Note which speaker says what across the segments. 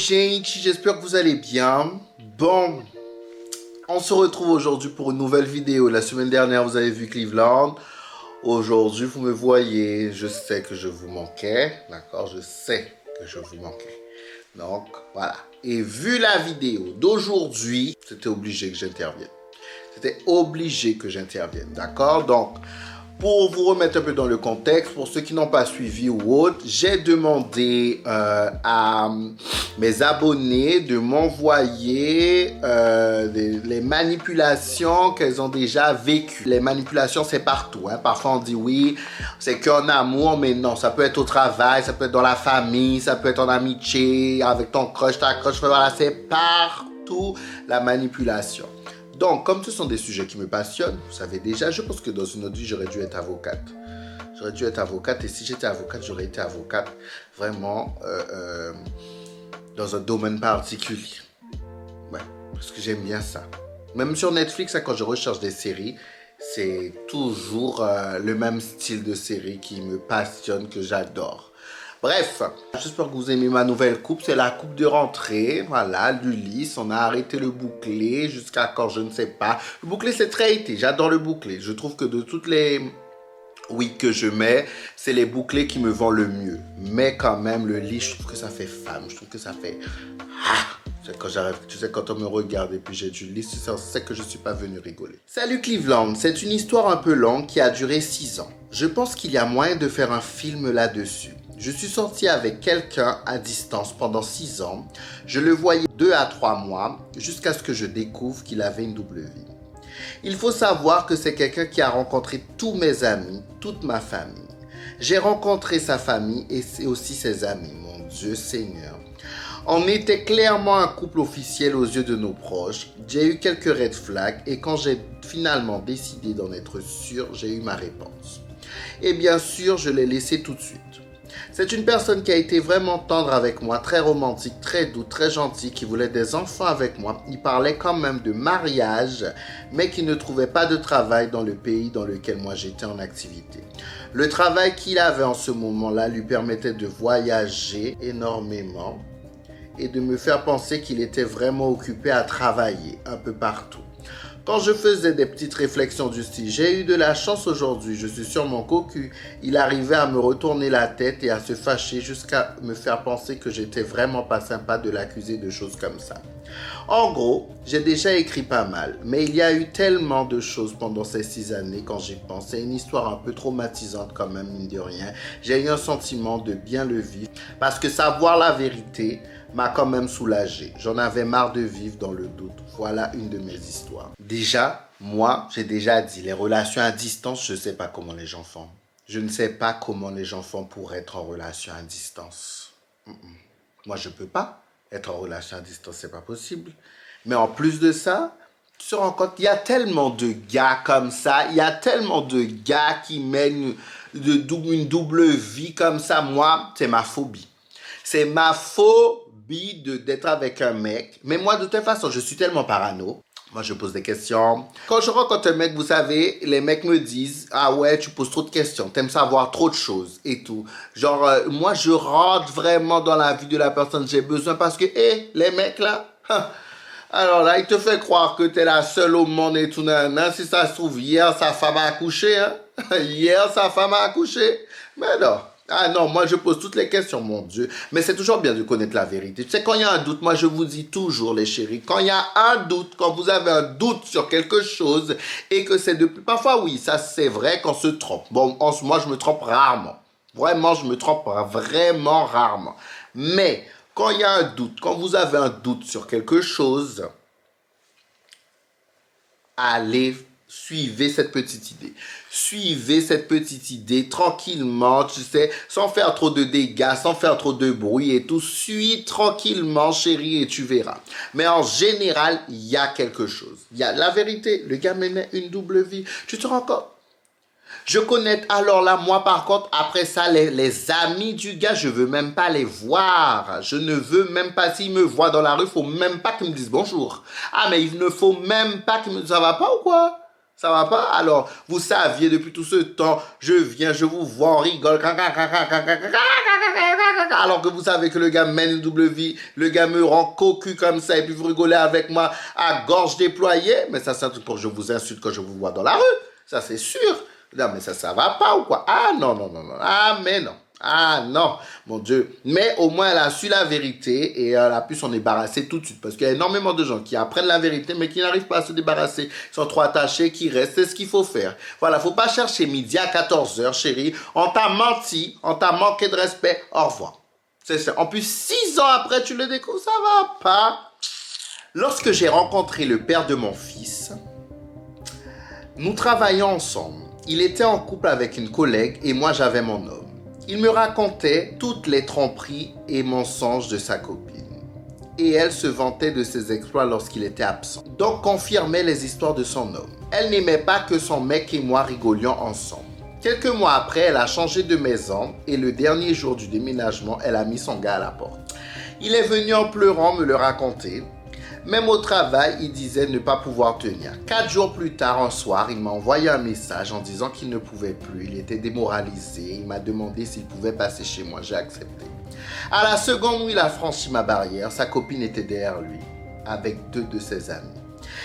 Speaker 1: gente, j'espère que vous allez bien. Bon, on se retrouve aujourd'hui pour une nouvelle vidéo. La semaine dernière, vous avez vu Cleveland. Aujourd'hui, vous me voyez. Je sais que je vous manquais. D'accord, je sais que je vous manquais. Donc, voilà. Et vu la vidéo d'aujourd'hui, c'était obligé que j'intervienne. C'était obligé que j'intervienne. D'accord? Donc, pour vous remettre un peu dans le contexte, pour ceux qui n'ont pas suivi ou autre, j'ai demandé à mes abonnés de m'envoyer les manipulations qu'elles ont déjà vécues. Les manipulations, c'est partout. Hein. Parfois, on dit oui, c'est qu'en amour, mais non, ça peut être au travail, ça peut être dans la famille, ça peut être en amitié, avec ton crush, ta crush. Voilà, c'est partout la manipulation. Donc, comme ce sont des sujets qui me passionnent, vous savez déjà, je pense que dans une autre vie, j'aurais dû être avocate. J'aurais dû être avocate, et si j'étais avocate, j'aurais été avocate vraiment dans un domaine particulier. Ouais, parce que j'aime bien ça. Même sur Netflix, quand je recherche des séries, c'est toujours le même style de série qui me passionne, que j'adore. Bref, j'espère que vous aimez ma nouvelle coupe. C'est la coupe de rentrée. Voilà, l'Ulysse. On a arrêté le bouclé jusqu'à quand, je ne sais pas. Le bouclé, c'est très été. J'adore le bouclé. Je trouve que de toutes les wigs que je mets, c'est les bouclés qui me vendent le mieux. Mais quand même, le lit, je trouve que ça fait femme. Je trouve que ça fait... C'est quand j'arrive, tu sais, quand on me regarde et puis j'ai du lit, c'est que je ne suis pas venu rigoler. Salut Cleveland, c'est une histoire un peu longue qui a duré 6 ans. Je pense qu'il y a moyen de faire un film là-dessus. Je suis sorti avec quelqu'un à distance pendant 6 ans. Je le voyais 2 à 3 mois jusqu'à ce que je découvre qu'il avait une double vie. Il faut savoir que c'est quelqu'un qui a rencontré tous mes amis, toute ma famille. J'ai rencontré sa famille et aussi ses amis, mon Dieu Seigneur. On était clairement un couple officiel aux yeux de nos proches. J'ai eu quelques red flags et quand j'ai finalement décidé d'en être sûr, j'ai eu ma réponse. Et bien sûr, je l'ai laissé tout de suite. C'est une personne qui a été vraiment tendre avec moi, très romantique, très doux, très gentil, qui voulait des enfants avec moi. Il parlait quand même de mariage, mais qui ne trouvait pas de travail dans le pays dans lequel moi j'étais en activité. Le travail qu'il avait en ce moment-là lui permettait de voyager énormément et de me faire penser qu'il était vraiment occupé à travailler un peu partout. Quand je faisais des petites réflexions du style « J'ai eu de la chance aujourd'hui, je suis sur mon cocu », il arrivait à me retourner la tête et à se fâcher jusqu'à me faire penser que j'étais vraiment pas sympa de l'accuser de choses comme ça. En gros, j'ai déjà écrit pas mal, mais il y a eu tellement de choses pendant ces 6 années quand j'y pense. C'est une histoire un peu traumatisante quand même, mine de rien. J'ai eu un sentiment de bien le vivre parce que savoir la vérité m'a quand même soulagé. J'en avais marre de vivre dans le doute. Voilà une de mes histoires. Déjà, moi, j'ai déjà dit, les relations à distance, je ne sais pas comment les gens font. Je ne sais pas comment les gens font pour être en relation à distance. Moi, je ne peux pas être en relation à distance, c'est pas possible. Mais en plus de ça, tu te rends compte, il y a tellement de gars comme ça, il y a tellement de gars qui mènent une double vie comme ça. Moi, c'est ma phobie. C'est ma phobie d'être avec un mec. Mais moi, de toute façon, je suis tellement parano. Moi, je pose des questions. Quand je rencontre un mec, vous savez, les mecs me disent « Ah ouais, tu poses trop de questions, t'aimes savoir trop de choses et tout. » Genre, moi, je rentre vraiment dans la vie de la personne. J'ai besoin parce que, les mecs là, alors là, il te fait croire que t'es la seule au monde et tout. Si ça se trouve, hier, sa femme a accouché. Hein? Hier, sa femme a accouché. Mais non. Ah non, moi je pose toutes les questions, mon Dieu. Mais c'est toujours bien de connaître la vérité. Tu sais, quand il y a un doute, moi je vous dis toujours, les chéris, quand il y a un doute, quand vous avez un doute sur quelque chose et que c'est depuis... Parfois, oui, ça c'est vrai qu'on se trompe. Bon, moi je me trompe rarement. Vraiment, je me trompe vraiment rarement. Mais quand il y a un doute, quand vous avez un doute sur quelque chose, allez, suivez cette petite idée. Suivez cette petite idée tranquillement, tu sais, sans faire trop de dégâts, sans faire trop de bruit et tout. Suis tranquillement, chérie, et tu verras. Mais en général, il y a quelque chose. Il y a la vérité. Le gars menait une double vie. Tu te rends compte? Je connais, alors là, moi par contre, après ça, les amis du gars, je veux même pas les voir. Je ne veux même pas, s'ils me voient dans la rue, il faut même pas qu'ils me disent bonjour. Ah, mais il ne faut même pas qu'ils me disent, ça va pas ou quoi? Ça va pas? Alors, vous saviez depuis tout ce temps, je viens, je vous vois, on rigole. Alors que vous savez que le gars mène une double vie, le gars me rend cocu comme ça, et puis vous rigolez avec moi à gorge déployée. Mais ça, c'est un truc pour que je vous insulte quand je vous vois dans la rue. Ça, c'est sûr. Non, mais ça va pas ou quoi? Ah non, non, non, non. Ah, mais non. Ah non, mon Dieu. Mais au moins, elle a su la vérité et elle a pu s'en débarrasser tout de suite. Parce qu'il y a énormément de gens qui apprennent la vérité, mais qui n'arrivent pas à se débarrasser. Ils sont trop attachés, qui restent. C'est ce qu'il faut faire. Voilà, faut pas chercher midi à 14h, chérie. On t'a menti, on t'a manqué de respect. Au revoir. C'est ça. En plus, 6 ans après, tu le découvres, ça va pas. Lorsque j'ai rencontré le père de mon fils, nous travaillions ensemble. Il était en couple avec une collègue et moi, j'avais mon homme. Il me racontait toutes les tromperies et mensonges de sa copine. Et elle se vantait de ses exploits lorsqu'il était absent. Donc confirmait les histoires de son homme. Elle n'aimait pas que son mec et moi rigolions ensemble. Quelques mois après, elle a changé de maison et le dernier jour du déménagement, elle a mis son gars à la porte. Il est venu en pleurant me le raconter. Même au travail, il disait ne pas pouvoir tenir. 4 jours plus tard, un soir, il m'a envoyé un message en disant qu'il ne pouvait plus. Il était démoralisé. Il m'a demandé s'il pouvait passer chez moi. J'ai accepté. À la seconde où il a franchi ma barrière, sa copine était derrière lui, avec 2 de ses amis.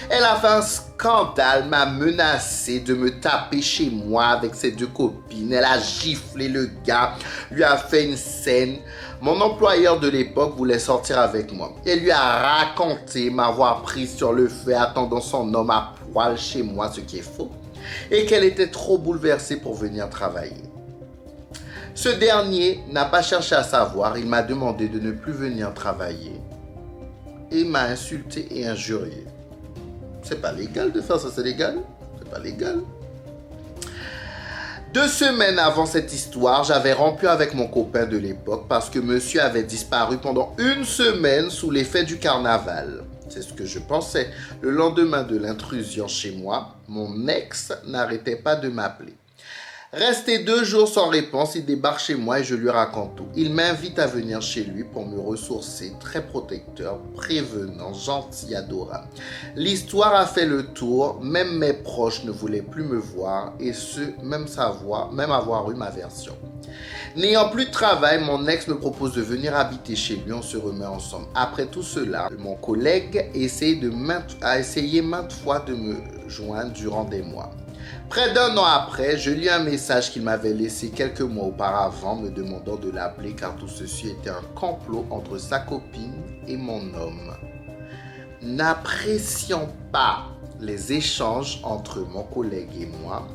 Speaker 1: Elle a fait un scandale, m'a menacé de me taper chez moi avec ses 2 copines. Elle a giflé le gars, lui a fait une scène. Mon employeur de l'époque voulait sortir avec moi. Elle lui a raconté m'avoir pris sur le fait attendant son homme à poil chez moi, ce qui est faux, et qu'elle était trop bouleversée pour venir travailler. Ce dernier n'a pas cherché à savoir, il m'a demandé de ne plus venir travailler et m'a insulté et injurié. C'est pas légal de faire ça, c'est légal? C'est pas légal. 2 semaines avant cette histoire, j'avais rompu avec mon copain de l'époque parce que monsieur avait disparu pendant 1 semaine sous l'effet du carnaval. C'est ce que je pensais. Le lendemain de l'intrusion chez moi, mon ex n'arrêtait pas de m'appeler. Resté 2 jours sans réponse, il débarque chez moi et je lui raconte tout. Il m'invite à venir chez lui pour me ressourcer, très protecteur, prévenant, gentil, adorable. L'histoire a fait le tour, même mes proches ne voulaient plus me voir et même avoir eu ma version. N'ayant plus de travail, mon ex me propose de venir habiter chez lui, on se remet ensemble. Après tout cela, mon collègue a essayé maintes fois de me joindre durant des mois. Près d'1 an après, je lis un message qu'il m'avait laissé quelques mois auparavant me demandant de l'appeler car tout ceci était un complot entre sa copine et mon homme. N'appréciant pas les échanges entre mon collègue et moi,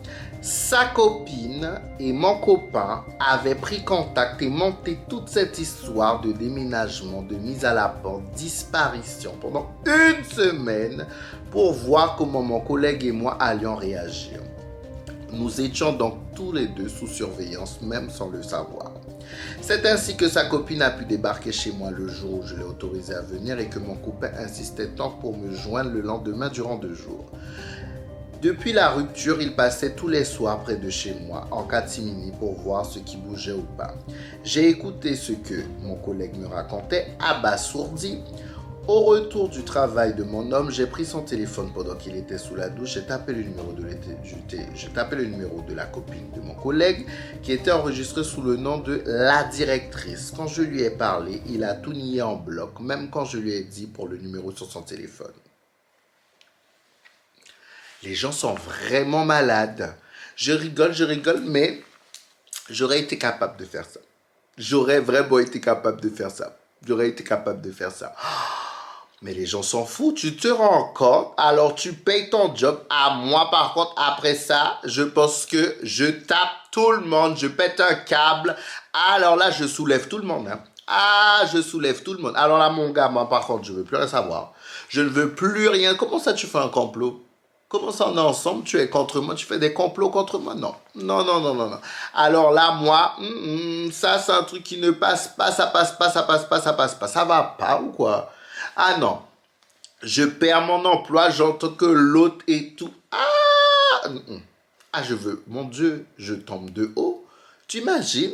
Speaker 1: sa copine et mon copain avaient pris contact et monté toute cette histoire de déménagement, de mise à la porte, disparition pendant 1 semaine pour voir comment mon collègue et moi allions réagir. Nous étions donc tous les 2 sous surveillance, même sans le savoir. C'est ainsi que sa copine a pu débarquer chez moi le jour où je l'ai autorisé à venir et que mon copain insistait tant pour me joindre le lendemain durant 2 jours. Depuis la rupture, il passait tous les soirs près de chez moi, en catimini, pour voir ce qui bougeait ou pas. J'ai écouté ce que mon collègue me racontait, abasourdi. Au retour du travail de mon homme, j'ai pris son téléphone pendant qu'il était sous la douche. J'ai tapé le numéro de la copine de mon collègue qui était enregistré sous le nom de la directrice. Quand je lui ai parlé, il a tout nié en bloc, même quand je lui ai dit pour le numéro sur son téléphone. Les gens sont vraiment malades. Je rigole, mais j'aurais été capable de faire ça. J'aurais vraiment été capable de faire ça. Mais les gens s'en foutent, tu te rends compte, alors tu payes ton job. À moi, par contre, après ça, je pense que je tape tout le monde, je pète un câble. Alors là, je soulève tout le monde. Je soulève tout le monde. Alors là, mon gars, moi, par contre, je ne veux plus rien savoir. Je ne veux plus rien. Comment ça, tu fais un complot? Comment ça, on est ensemble, tu es contre moi, tu fais des complots contre moi? Non. Alors là, moi, ça, c'est un truc qui ne passe pas, ça passe pas. Ça va pas ou quoi? Ah non, je perds mon emploi, j'entends que l'autre et tout. Je veux, mon Dieu, je tombe de haut. Tu imagines?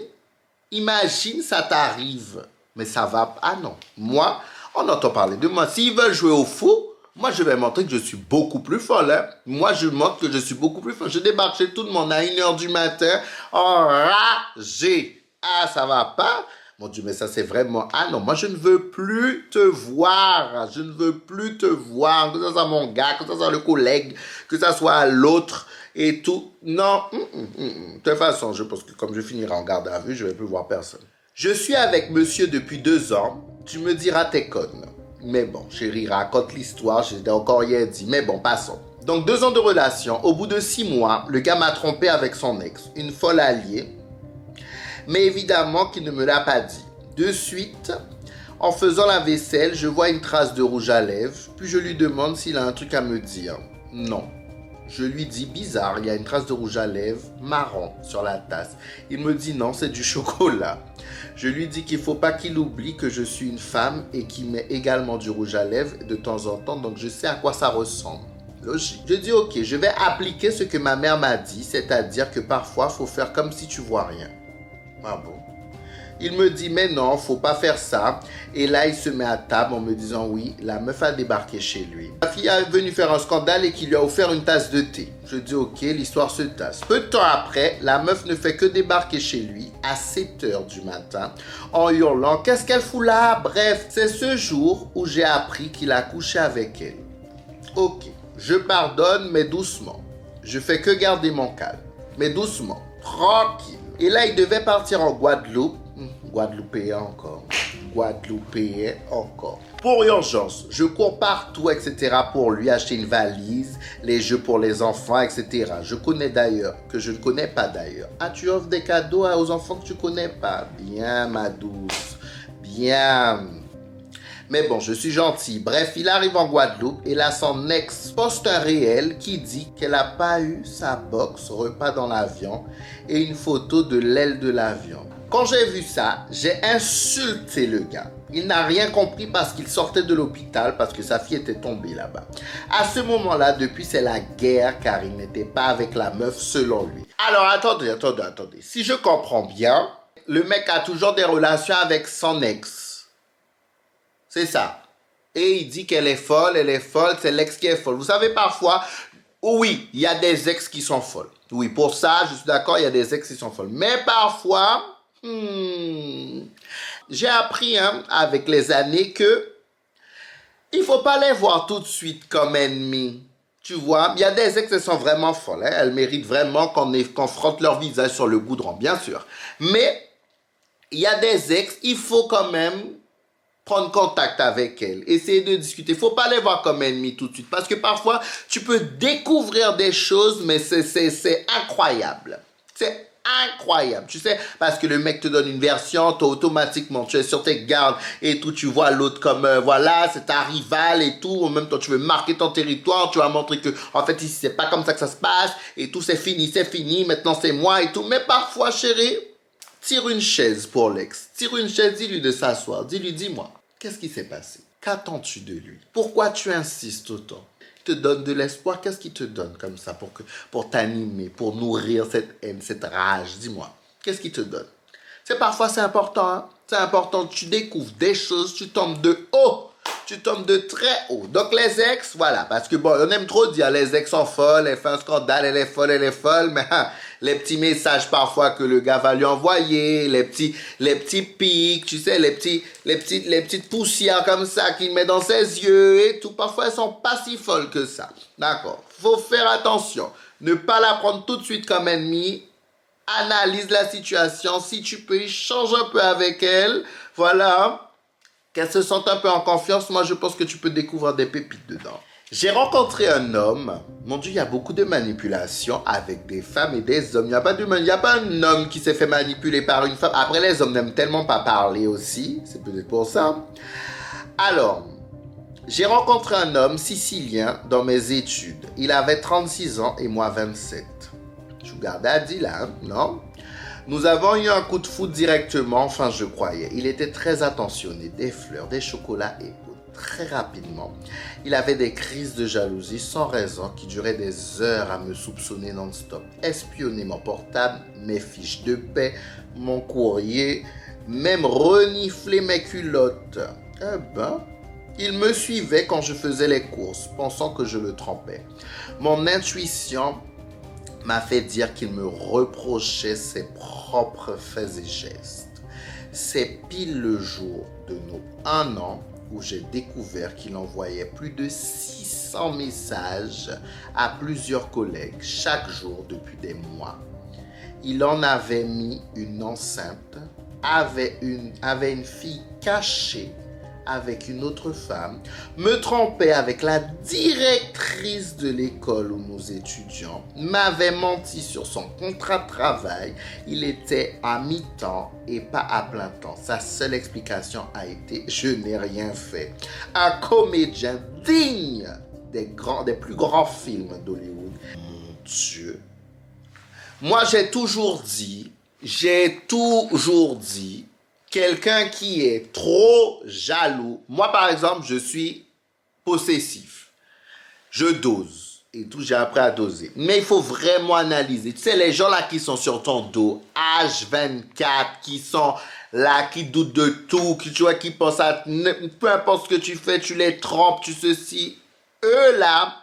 Speaker 1: Imagine, ça t'arrive. Mais ça va, non. Moi, on entend parler de moi. S'ils veulent jouer au fou, Moi, je vais montrer que je suis beaucoup plus folle. Hein? Moi, je montre que je suis beaucoup plus folle. Je débarque chez tout le monde à 1h du matin, enragé. Ah, ça va pas? Mon Dieu, mais ça, c'est vraiment... Ah non, moi, je ne veux plus te voir. Je ne veux plus te voir. Que ce soit mon gars, que ce soit le collègue, que ce soit l'autre et tout. Non. De toute façon, je pense que comme je finirai en garde à vue, je ne vais plus voir personne. Je suis avec monsieur depuis 2 ans. Tu me diras t'es conne. Mais bon, chérie, raconte l'histoire, je n'ai encore rien dit. Mais bon, passons. Donc, 2 ans de relation. Au bout de 6 mois, le gars m'a trompé avec son ex. Une folle alliée. Mais évidemment qu'il ne me l'a pas dit. De suite, en faisant la vaisselle, je vois une trace de rouge à lèvres. Puis je lui demande s'il a un truc à me dire. Non. Je lui dis, bizarre, il y a une trace de rouge à lèvres marron sur la tasse. Il me dit non, c'est du chocolat. Je lui dis qu'il ne faut pas qu'il oublie que je suis une femme et qu'il met également du rouge à lèvres de temps en temps, donc je sais à quoi ça ressemble. Logique. Je dis ok, je vais appliquer ce que ma mère m'a dit, c'est-à-dire que parfois, il faut faire comme si tu vois rien. Ah bon? Il me dit, mais non, faut pas faire ça. Et là, il se met à table en me disant, oui, la meuf a débarqué chez lui. La fille est venue faire un scandale et qui lui a offert une tasse de thé. Je dis, ok, l'histoire se tasse. Peu de temps après, la meuf ne fait que débarquer chez lui à 7h du matin en hurlant, qu'est-ce qu'elle fout là? Bref, c'est ce jour où j'ai appris qu'il a couché avec elle. Ok, je pardonne, mais doucement. Je fais que garder mon calme, mais doucement, tranquille. Et là, il devait partir en Guadeloupe. Guadeloupéen encore. Guadeloupéen encore. Pour urgence, je cours partout, etc. pour lui acheter une valise, les jeux pour les enfants, etc. Je connais d'ailleurs, que je ne connais pas d'ailleurs. Ah, tu offres des cadeaux aux enfants que tu ne connais pas. Bien, ma douce. Bien. Mais bon, je suis gentil. Bref, il arrive en Guadeloupe et là, son ex poste un réel qui dit qu'elle n'a pas eu sa box repas dans l'avion et une photo de l'aile de l'avion. Quand j'ai vu ça, j'ai insulté le gars. Il n'a rien compris parce qu'il sortait de l'hôpital parce que sa fille était tombée là-bas. À ce moment-là, depuis, c'est la guerre car il n'était pas avec la meuf selon lui. Alors, attendez. Si je comprends bien, le mec a toujours des relations avec son ex. C'est ça. Et il dit qu'elle est folle, c'est l'ex qui est folle. Vous savez, parfois, oui, il y a des ex qui sont folles. Oui, pour ça, je suis d'accord, il y a des ex qui sont folles. Mais parfois, j'ai appris avec les années que il ne faut pas les voir tout de suite comme ennemis. Tu vois, il y a des ex qui sont vraiment folles. Hein? Elles méritent vraiment qu'on frotte leur visage sur le goudron, bien sûr. Mais il y a des ex, il faut quand même prendre contact avec elles, essayer de discuter. Il ne faut pas les voir comme ennemis tout de suite. Parce que parfois, tu peux découvrir des choses, mais c'est incroyable. C'est incroyable. Tu sais, parce que le mec te donne une version, toi, automatiquement, tu es sur tes gardes et tout. Tu vois l'autre comme, voilà, c'est ta rivale et tout. En même temps, tu veux marquer ton territoire. Tu vas montrer que, en fait, ici, c'est pas comme ça que ça se passe. Et tout, c'est fini. Maintenant, c'est moi et tout. Mais parfois, chérie, tire une chaise pour l'ex. Tire une chaise, dis-lui de s'asseoir. Dis-lui, dis-moi, qu'est-ce qui s'est passé? Qu'attends-tu de lui? Pourquoi tu insistes autant? Il te donne de l'espoir. Qu'est-ce qu'il te donne comme ça pour t'animer, pour nourrir cette haine, cette rage? Dis-moi, qu'est-ce qu'il te donne? Parfois, c'est important. Hein? C'est important. Tu découvres des choses, tu tombes de haut. Tu tombes de très haut. Donc, les ex, voilà. Parce que, bon, on aime trop dire, les ex sont folles, elle fait un scandale, elle est folle. Mais les petits messages parfois que le gars va lui envoyer, les petits pics, tu sais, les petites poussières comme ça qu'il met dans ses yeux et tout. Parfois, elles sont pas si folles que ça. D'accord? Faut faire attention. Ne pas la prendre tout de suite comme ennemie. Analyse la situation. Si tu peux, échange un peu avec elle. Voilà. Qu'elle se sente un peu en confiance, moi je pense que tu peux découvrir des pépites dedans. J'ai rencontré un homme, mon Dieu, il y a beaucoup de manipulation avec des femmes et des hommes. Il n'y a pas un homme qui s'est fait manipuler par une femme. Après, les hommes n'aiment tellement pas parler aussi, c'est peut-être pour ça. Alors, j'ai rencontré un homme sicilien dans mes études. Il avait 36 ans et moi 27. Sugar Daddy là, hein, non? Nous avons eu un coup de foudre directement, enfin je croyais. Il était très attentionné, des fleurs, des chocolats et tout. Très rapidement, il avait des crises de jalousie sans raison qui duraient des heures à me soupçonner non-stop. Espionner mon portable, mes fiches de paie, mon courrier, même renifler mes culottes. Eh ben, Il me suivait quand je faisais les courses, pensant que je le trompais. Mon intuition m'a fait dire qu'il me reprochait ses propres faits et gestes. C'est pile le jour de nos 1 an où j'ai découvert qu'il envoyait plus de 600 messages à plusieurs collègues chaque jour depuis des mois. Il en avait mis une enceinte, avait une fille cachée avec une autre femme, me trompait avec la directrice de l'école où nous étudions, m'avait menti sur son contrat de travail, il était à mi-temps et pas à plein temps. Sa seule explication a été « je n'ai rien fait ». Un comédien digne des plus grands films d'Hollywood. Mon Dieu. Moi, j'ai toujours dit, quelqu'un qui est trop jaloux. Moi, par exemple, je suis possessif. Je dose. Et tout, j'ai appris à doser. Mais il faut vraiment analyser. Tu sais, les gens là qui sont sur ton dos, H24, qui sont là, qui doutent de tout, qui pensent à... Peu importe ce que tu fais, tu les trompes, tu ceci. Eux là...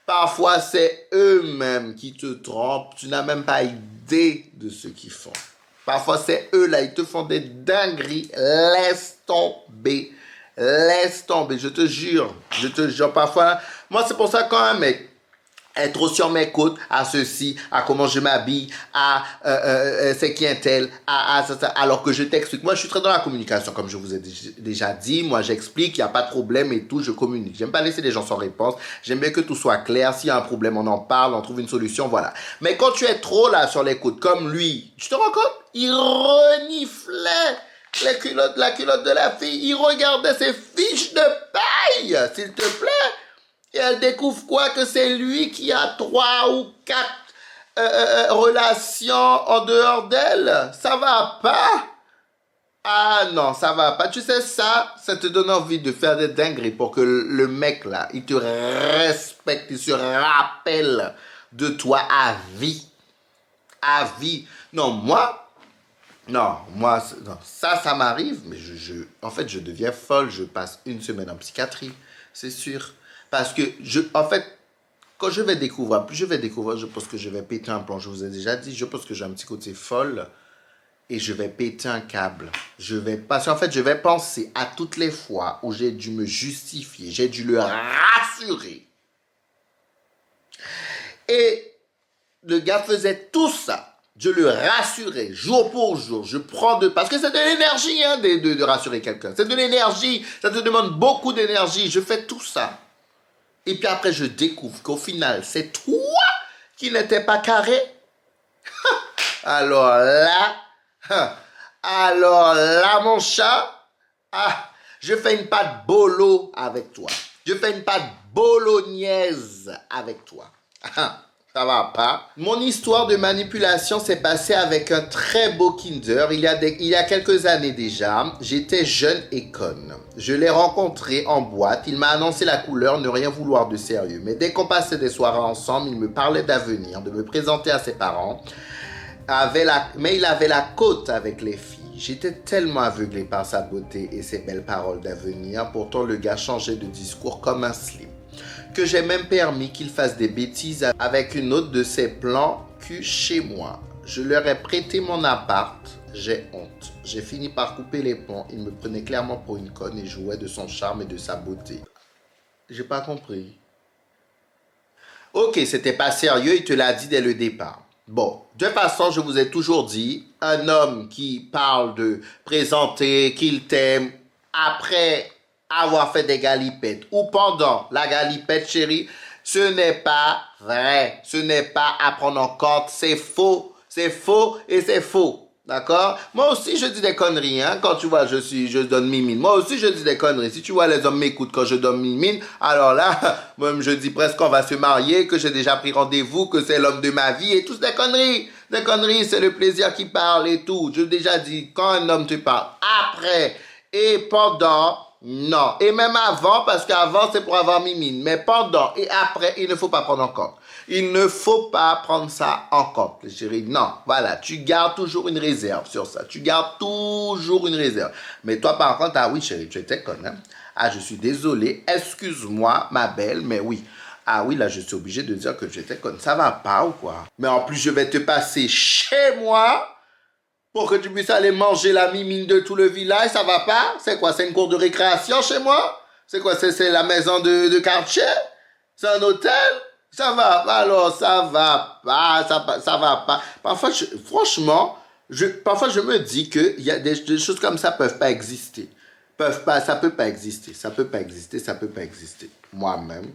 Speaker 1: Parfois, c'est eux-mêmes qui te trompent. Tu n'as même pas idée de ce qu'ils font. Parfois, c'est eux-là. Ils te font des dingueries. Laisse tomber. Laisse tomber. Je te jure. Je te jure. Parfois, moi, c'est pour ça quand un mec est trop sur mes côtes, à ceci, à comment je m'habille, à c'est qui un tel, à ça, alors que je t'explique. Moi, je suis très dans la communication, comme je vous ai déjà dit. Moi, j'explique, il n'y a pas de problème et tout, je communique. J'aime pas laisser les gens sans réponse. J'aime bien que tout soit clair. S'il y a un problème, on en parle, on trouve une solution, voilà. Mais quand tu es trop là sur les côtes, comme lui, tu te rends compte? Il reniflait la culotte de la fille. Il regardait ses fiches de paye, s'il te plaît. Et elle découvre quoi? Que c'est lui qui a 3 ou 4 relations en dehors d'elle. Ça va pas? Ah non, ça va pas. Tu sais, ça te donne envie de faire des dingueries pour que le mec là, il te respecte, il se rappelle de toi à vie. À vie. Non, non, ça m'arrive, mais en fait, je deviens folle. Je passe 1 semaine en psychiatrie, c'est sûr. Parce que, en fait, quand je vais découvrir, je pense que je vais péter un plomb. Je vous ai déjà dit, je pense que j'ai un petit côté folle et je vais péter un câble. Parce qu'en fait, je vais penser à toutes les fois où j'ai dû me justifier, j'ai dû le rassurer. Et le gars faisait tout ça. Je le rassurais jour pour jour. Parce que c'est de l'énergie hein, de rassurer quelqu'un. C'est de l'énergie. Ça te demande beaucoup d'énergie. Je fais tout ça. Et puis après, je découvre qu'au final, c'est toi qui n'étais pas carré. Alors là, mon chat, je fais une pâte bolo avec toi. Je fais une pâte bolognaise avec toi. Ça va pas. Mon histoire de manipulation s'est passée avec un très beau Kinder. Il y a quelques années déjà, j'étais jeune et conne. Je l'ai rencontré en boîte. Il m'a annoncé la couleur, ne rien vouloir de sérieux. Mais dès qu'on passait des soirées ensemble, il me parlait d'avenir, de me présenter à ses parents. Mais il avait la cote avec les filles. J'étais tellement aveuglé par sa beauté et ses belles paroles d'avenir. Pourtant, le gars changeait de discours comme un slim. Que j'ai même permis qu'il fasse des bêtises avec une autre de ses plans cul chez moi. Je leur ai prêté mon appart, j'ai honte. J'ai fini par couper les ponts, il me prenait clairement pour une conne et jouait de son charme et de sa beauté. J'ai pas compris. Ok, c'était pas sérieux, il te l'a dit dès le départ. Bon, de toute façon, je vous ai toujours dit, un homme qui parle de présenter, qu'il t'aime, après avoir fait des galipettes ou pendant la galipette, chérie, ce n'est pas vrai. Ce n'est pas à prendre en compte. C'est faux. C'est faux et c'est faux. D'accord? Moi aussi, je dis des conneries. Hein? Quand tu vois, je donne mimine. Moi aussi, je dis des conneries. Si tu vois, les hommes m'écoutent quand je donne mimine, alors là, moi, je dis presque qu'on va se marier, que j'ai déjà pris rendez-vous, que c'est l'homme de ma vie et tout, des conneries. Des conneries, c'est le plaisir qui parle et tout. Je l'ai déjà dit, quand un homme te parle après et pendant, Non. Et même avant, parce qu'avant, c'est pour avoir mimine. Mais pendant et après, il ne faut pas prendre en compte. Il ne faut pas prendre ça en compte, chérie. Non, voilà, tu gardes toujours une réserve sur ça. Tu gardes toujours une réserve. Mais toi, par contre, ah oui, chérie, tu étais conne, hein? Ah, je suis désolé. Excuse-moi, ma belle, mais oui. Ah oui, là, je suis obligé de dire que j'étais conne. Ça va pas ou quoi? Mais en plus, je vais te passer chez moi pour que tu puisses aller manger la mimine de tout le village. Ça va pas? C'est quoi? C'est une cour de récréation chez moi? C'est quoi? C'est la maison de quartier? C'est un hôtel? Ça va, alors ça va pas, ça va pas. Parfois, franchement, parfois je me dis que il y a des choses comme ça peuvent pas exister. Ça peut pas exister, ça peut pas exister, ça peut pas exister. Moi-même.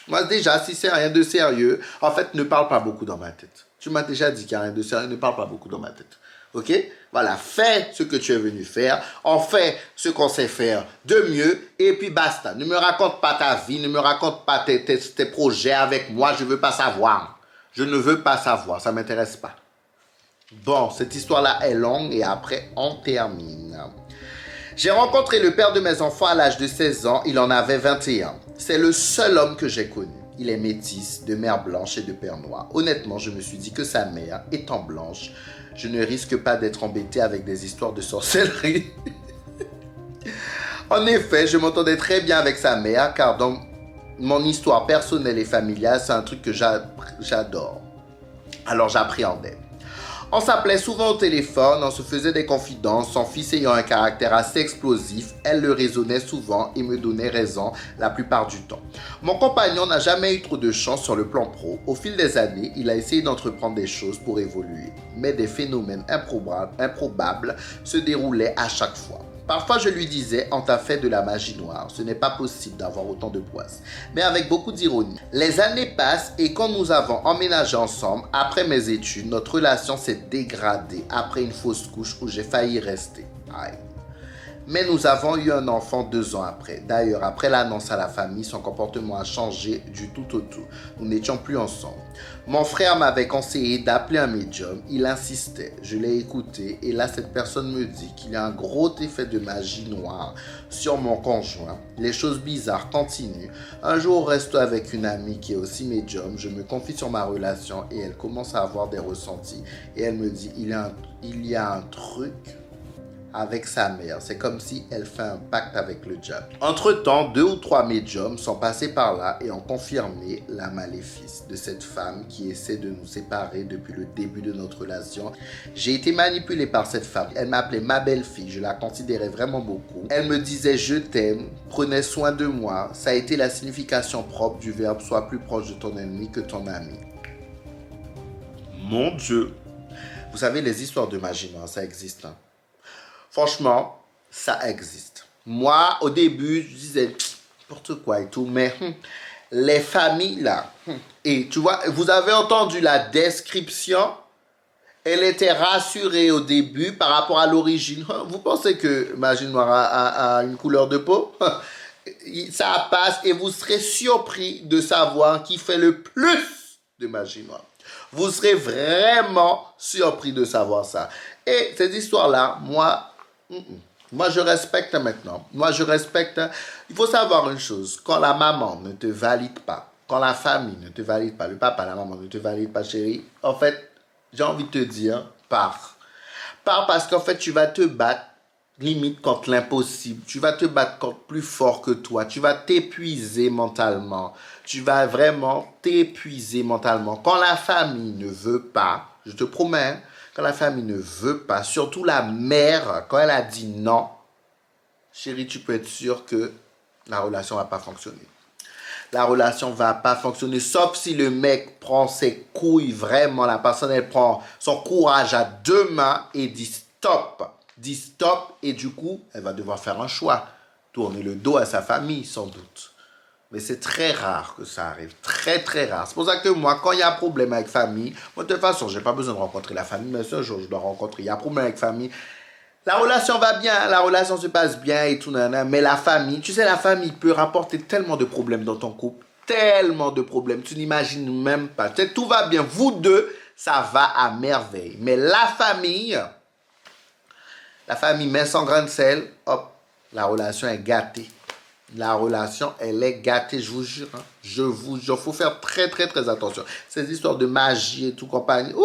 Speaker 1: Moi déjà, si c'est rien de sérieux, en fait, ne parle pas beaucoup dans ma tête. Tu m'as déjà dit qu'il n'y a rien de sérieux, ne parle pas beaucoup dans ma tête. Ok? Voilà, fais ce que tu es venu faire. On fait ce qu'on sait faire de mieux. Et puis basta. Ne me raconte pas ta vie. Ne me raconte pas tes projets avec moi. Je ne veux pas savoir. Je ne veux pas savoir. Ça ne m'intéresse pas. Bon, cette histoire-là est longue et après, on termine. J'ai rencontré le père de mes enfants à l'âge de 16 ans. Il en avait 21. C'est le seul homme que j'ai connu. Il est métis, de mère blanche et de père noir. Honnêtement, je me suis dit que sa mère, étant blanche, je ne risque pas d'être embêté avec des histoires de sorcellerie. En effet, je m'entendais très bien avec sa mère, car dans mon histoire personnelle et familiale, c'est un truc que j'adore. Alors j'appréhendais. On s'appelait souvent au téléphone, on se faisait des confidences, son fils ayant un caractère assez explosif, elle le raisonnait souvent et me donnait raison la plupart du temps. Mon compagnon n'a jamais eu trop de chance sur le plan pro. Au fil des années, il a essayé d'entreprendre des choses pour évoluer, mais des phénomènes improbables se déroulaient à chaque fois. Parfois, je lui disais, on t'a fait de la magie noire, ce n'est pas possible d'avoir autant de poisse. Mais avec beaucoup d'ironie. Les années passent et quand nous avons emménagé ensemble, après mes études, notre relation s'est dégradée après une fausse couche où j'ai failli rester. Aïe. Mais nous avons eu un enfant 2 ans après. D'ailleurs, après l'annonce à la famille, son comportement a changé du tout au tout. Nous n'étions plus ensemble. Mon frère m'avait conseillé d'appeler un médium. Il insistait. Je l'ai écouté. Et là, cette personne me dit qu'il y a un gros effet de magie noire sur mon conjoint. Les choses bizarres continuent. Un jour, au resto avec une amie qui est aussi médium, je me confie sur ma relation et elle commence à avoir des ressentis. Et elle me dit, il y a un truc avec sa mère. C'est comme si elle fait un pacte avec le diable. Entre-temps, 2 ou 3 médiums sont passés par là et ont confirmé la maléfice de cette femme qui essaie de nous séparer depuis le début de notre relation. J'ai été manipulé par cette femme. Elle m'appelait ma belle-fille. Je la considérais vraiment beaucoup. Elle me disait je t'aime, prenez soin de moi. Ça a été la signification propre du verbe sois plus proche de ton ennemi que ton ami. Mon Dieu! Vous savez, les histoires de magie noire, ça existe, hein? Franchement, ça existe. Moi, au début, je disais n'importe quoi et tout, mais les familles là, et tu vois, vous avez entendu la description, elle était rassurée au début par rapport à l'origine. Vous pensez que magie noire a une couleur de peau? Ça passe et vous serez surpris de savoir qui fait le plus de magie noire. Vous serez vraiment surpris de savoir ça. Et cette histoire-là, moi, je respecte maintenant. Moi, je respecte. Il faut savoir une chose. Quand la maman ne te valide pas, quand la famille ne te valide pas, le papa, la maman ne te valide pas, chérie, en fait, j'ai envie de te dire, pars. Pars parce qu'en fait, tu vas te battre limite contre l'impossible. Tu vas te battre contre plus fort que toi. Tu vas t'épuiser mentalement. Tu vas vraiment t'épuiser mentalement. Quand la famille ne veut pas, je te promets, quand la famille ne veut pas, surtout la mère, quand elle a dit non, chérie, tu peux être sûr que la relation ne va pas fonctionner. La relation ne va pas fonctionner, sauf si le mec prend ses couilles, vraiment, la personne, elle prend son courage à 2 mains et dit stop. Dit stop et du coup, elle va devoir faire un choix. Tourner le dos à sa famille, sans doute. Mais c'est très rare que ça arrive. Très, très rare. C'est pour ça que moi, quand il y a un problème avec famille, moi, de toute façon, je n'ai pas besoin de rencontrer la famille, mais un jour, je dois rencontrer. Il y a un problème avec famille. La relation va bien, la relation se passe bien et tout, mais la famille, tu sais, la famille peut rapporter tellement de problèmes dans ton couple. Tellement de problèmes. Tu n'imagines même pas. Tu sais, tout va bien. Vous deux, ça va à merveille. Mais la famille met son grain de sel, hop, La relation est gâtée. La relation, elle est gâtée, je vous jure. Hein. Je vous jure, il faut faire très, très, très attention. Ces histoires de magie et tout compagnie. Ouh!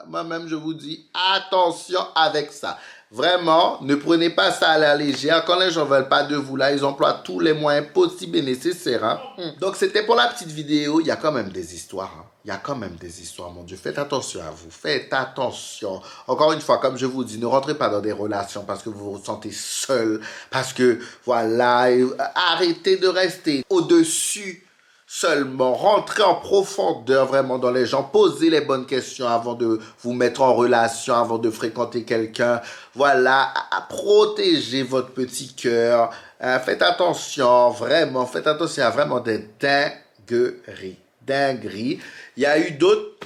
Speaker 1: Moi-même, je vous dis, attention avec ça. Vraiment, ne prenez pas ça à la légère. Quand les gens ne veulent pas de vous, là, ils emploient tous les moyens possibles et nécessaires. Hein. Donc, c'était pour la petite vidéo. Il y a quand même des histoires. Hein. Il y a quand même des histoires, mon Dieu. Faites attention à vous. Faites attention. Encore une fois, comme je vous dis, ne rentrez pas dans des relations parce que vous vous sentez seul. Parce que, voilà, arrêtez de rester au-dessus seulement. Rentrez en profondeur vraiment dans les gens. Posez les bonnes questions avant de vous mettre en relation, avant de fréquenter quelqu'un. Voilà, protégez votre petit cœur. Faites attention, vraiment. Faites attention à vraiment des dingueries. Dingueries. Il y a eu d'autres.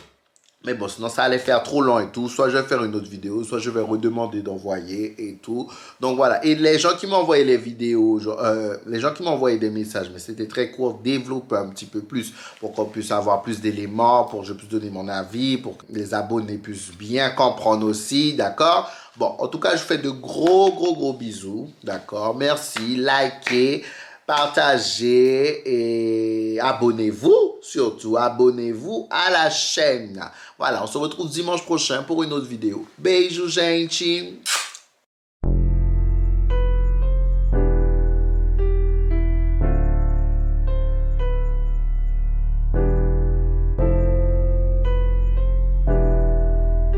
Speaker 1: Mais bon, sinon ça allait faire trop long et tout. Soit je vais faire une autre vidéo, soit je vais redemander d'envoyer et tout. Donc voilà. Et les gens qui m'ont envoyé les vidéos, les gens qui m'ont envoyé des messages, mais c'était très court, développez un petit peu plus pour qu'on puisse avoir plus d'éléments, pour que je puisse donner mon avis, pour que les abonnés puissent bien comprendre aussi, d'accord? Bon, en tout cas, je fais de gros bisous, d'accord? Merci, likez, partagez et abonnez-vous, surtout abonnez-vous à la chaîne. Voilà, on se retrouve dimanche prochain pour une autre vidéo. Beijo, gente!